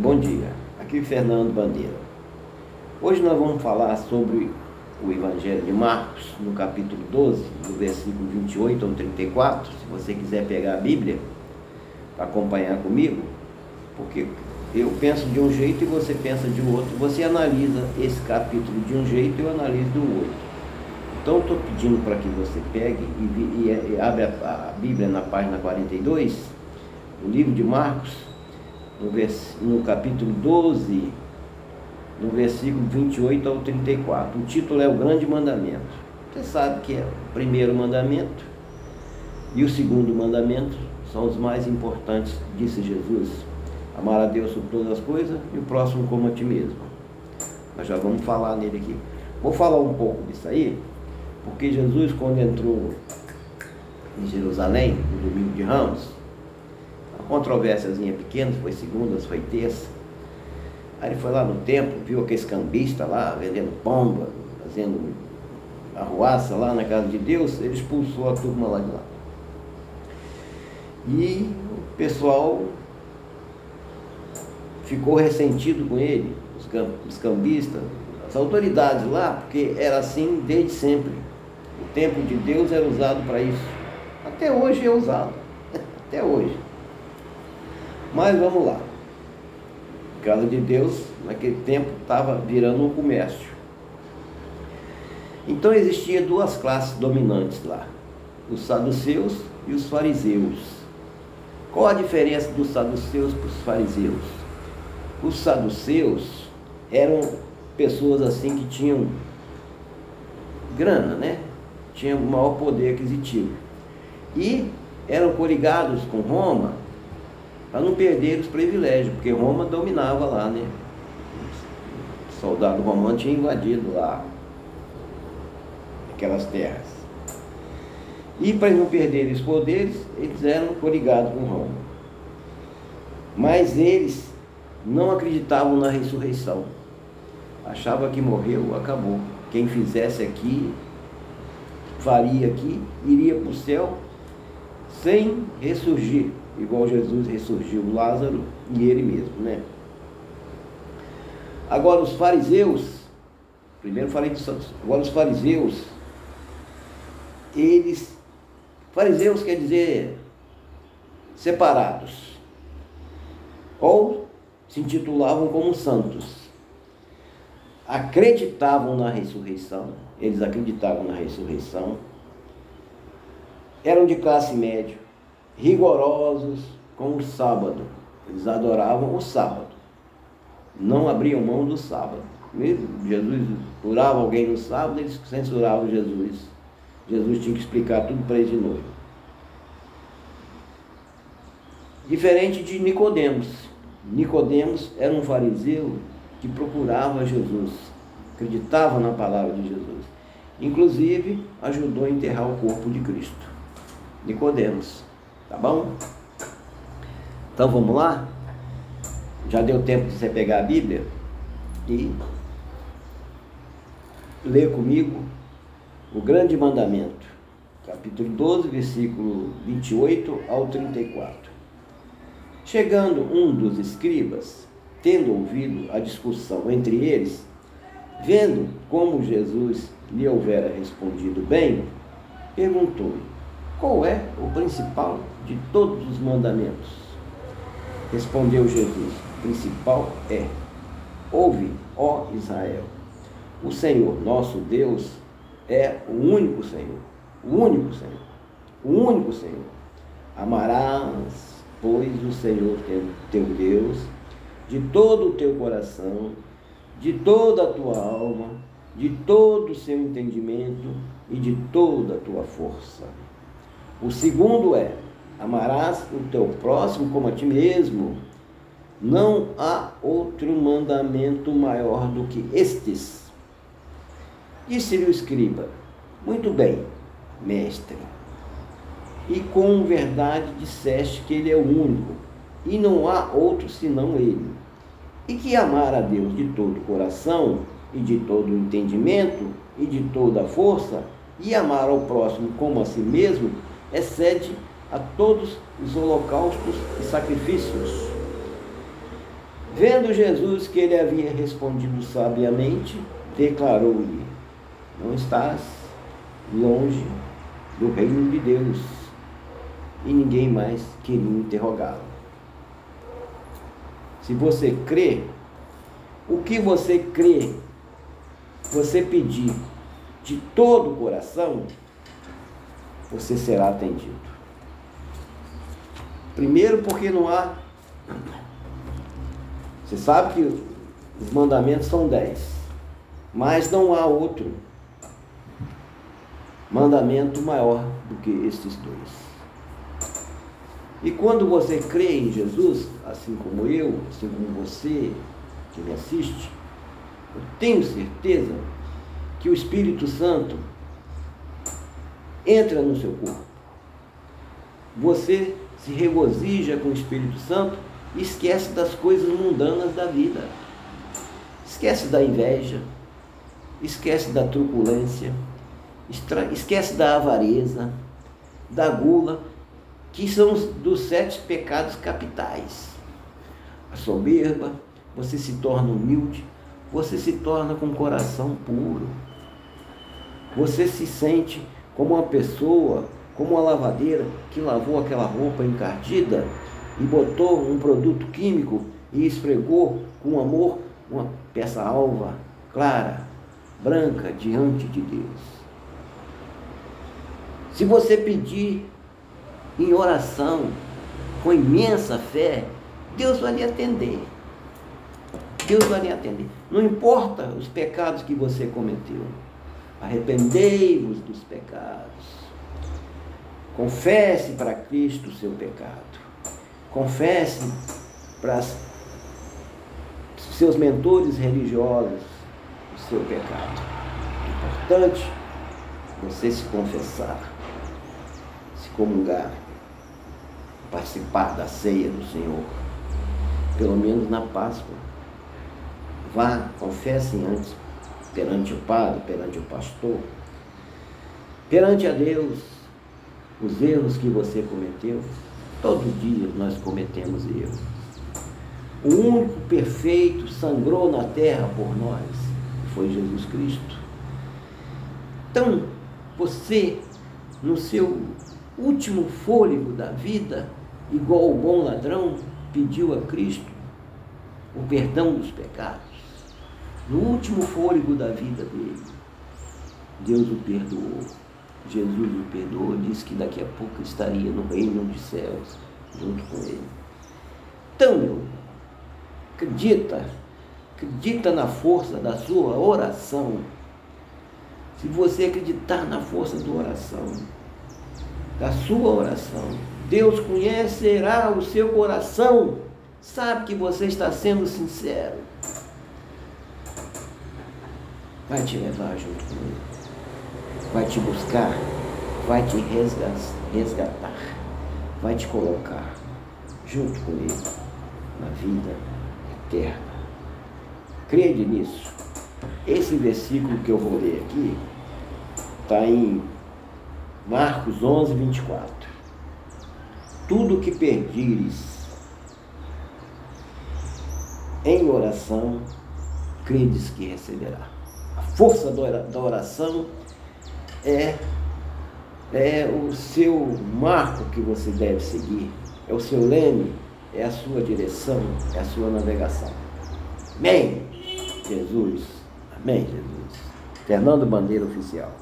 Bom dia, aqui é Fernando Bandeira. Hoje nós vamos falar sobre o Evangelho de Marcos, no capítulo 12, do versículo 28 ao 34. Se você quiser pegar a Bíblia para acompanhar comigo, porque eu penso de um jeito e você pensa de outro. Você analisa esse capítulo de um jeito e eu analiso do outro. Então estou pedindo para que você pegue e abra a Bíblia na página 42, o livro de Marcos, no capítulo 12, no versículo 28 ao 34. O título é o Grande Mandamento. Você sabe que é o primeiro mandamento e o segundo mandamento são os mais importantes, disse Jesus: amar a Deus sobre todas as coisas e o próximo como a ti mesmo. Nós já vamos falar nele aqui. Vou falar um pouco disso aí, porque Jesus, quando entrou em Jerusalém, no domingo de Ramos, uma controvérsiazinha pequena, foi segunda, foi terça. Aí ele foi lá no templo, viu aqueles cambistas lá, vendendo pomba, fazendo arruaça lá na casa de Deus. Ele expulsou a turma lá de lá. E o pessoal ficou ressentido com ele, os cambistas, as autoridades lá, porque era assim desde sempre. O templo de Deus era usado para isso. Até hoje é usado. Até hoje. Mas vamos lá. A casa de Deus, naquele tempo, estava virando um comércio. Então existia duas classes dominantes lá: os saduceus e os fariseus. Qual a diferença dos saduceus para os fariseus? Os saduceus eram pessoas assim que tinham grana, né? Tinham maior poder aquisitivo. E eram coligados com Roma para não perder os privilégios, porque Roma dominava lá, né? O soldado romano tinha invadido lá aquelas terras. E para não perderem os poderes, eles eram coligados com Roma. Mas eles não acreditavam na ressurreição. Achavam que morreu, acabou. Quem fizesse aqui, faria aqui, iria para o céu sem ressurgir, igual Jesus ressurgiu Lázaro e ele mesmo, né? Agora os fariseus, primeiro falei dos santos, agora os fariseus, fariseus quer dizer separados, ou se intitulavam como santos. Acreditavam na ressurreição, eles acreditavam na ressurreição, eram de classe média, rigorosos com o sábado. Eles adoravam o sábado, não abriam mão do sábado. Mesmo Jesus curava alguém no sábado, eles censuravam Jesus. Jesus tinha que explicar tudo para eles de novo. Diferente de Nicodemos. Nicodemos era um fariseu que procurava Jesus, acreditava na palavra de Jesus, inclusive ajudou a enterrar o corpo de Cristo. Nicodemos, tá bom? Então vamos lá? Já deu tempo de você pegar a Bíblia e ler comigo o Grande Mandamento, capítulo 12, versículo 28 ao 34. Chegando um dos escribas, tendo ouvido a discussão entre eles, vendo como Jesus lhe houvera respondido bem, perguntou-lhe: qual é o principal de todos os mandamentos? Respondeu Jesus: o principal é: ouve, ó Israel, o Senhor nosso Deus é o único Senhor, o único Senhor, o único Senhor. Amarás, pois, o Senhor teu Deus de todo o teu coração, de toda a tua alma, de todo o seu entendimento e de toda a tua força. O segundo é: amarás o teu próximo como a ti mesmo. Não há outro mandamento maior do que estes. Disse-lhe o escriba: muito bem, mestre, e com verdade disseste que ele é o único, e não há outro senão ele, e que amar a Deus de todo o coração, e de todo o entendimento, e de toda a força, e amar ao próximo como a si mesmo, excede a todos os holocaustos e sacrifícios. Vendo Jesus que ele havia respondido sabiamente, declarou-lhe: não estás longe do reino de Deus. E ninguém mais queria interrogá-lo. Se você crê, o que você crê, você pedir de todo o coração, você será atendido. Primeiro, porque não há... Você sabe que os mandamentos são 10, mas não há outro mandamento maior do que estes dois. E quando você crê em Jesus, assim como eu, assim como você que me assiste, eu tenho certeza que o Espírito Santo entra no seu corpo. Você se regozija com o Espírito Santo e esquece das coisas mundanas da vida. Esquece da inveja, esquece da truculência, esquece da avareza, da gula, que são dos 7 pecados capitais. A soberba, você se torna humilde, você se torna com coração puro. Você se sente como uma pessoa, como uma lavadeira que lavou aquela roupa encardida e botou um produto químico e esfregou com amor uma peça alva, clara, branca, diante de Deus. Se você pedir em oração, com imensa fé, Deus vai lhe atender. Deus vai lhe atender. Não importa os pecados que você cometeu. Arrependei-vos dos pecados. Confesse para Cristo o seu pecado. Confesse para seus mentores religiosos o seu pecado. É importante você se confessar, se comungar, participar da ceia do Senhor, pelo menos na Páscoa. Vá, confesse antes perante o padre, perante o pastor, perante a Deus, os erros que você cometeu. Todo dia nós cometemos erros. O único perfeito sangrou na terra por nós, que foi Jesus Cristo. Então, você, no seu último fôlego da vida, igual o bom ladrão, pediu a Cristo o perdão dos pecados. No último fôlego da vida dele, Deus o perdoou. Jesus o perdoou, disse que daqui a pouco estaria no reino dos céus, junto com ele. Então, meu irmão, acredita na força da sua oração. Se você acreditar na força da oração, da sua oração, Deus conhecerá o seu coração, sabe que você está sendo sincero, vai te levar junto com ele, vai te buscar, vai te resgatar, vai te colocar junto com ele na vida eterna. Crede nisso. Esse versículo que eu vou ler aqui está em Marcos 11, 24. Tudo que perdires em oração, credes que receberá. A força da oração é o seu marco que você deve seguir, é o seu leme, é a sua direção, é a sua navegação. Amém, Jesus. Amém, Jesus. Fernando Bandeira Oficial.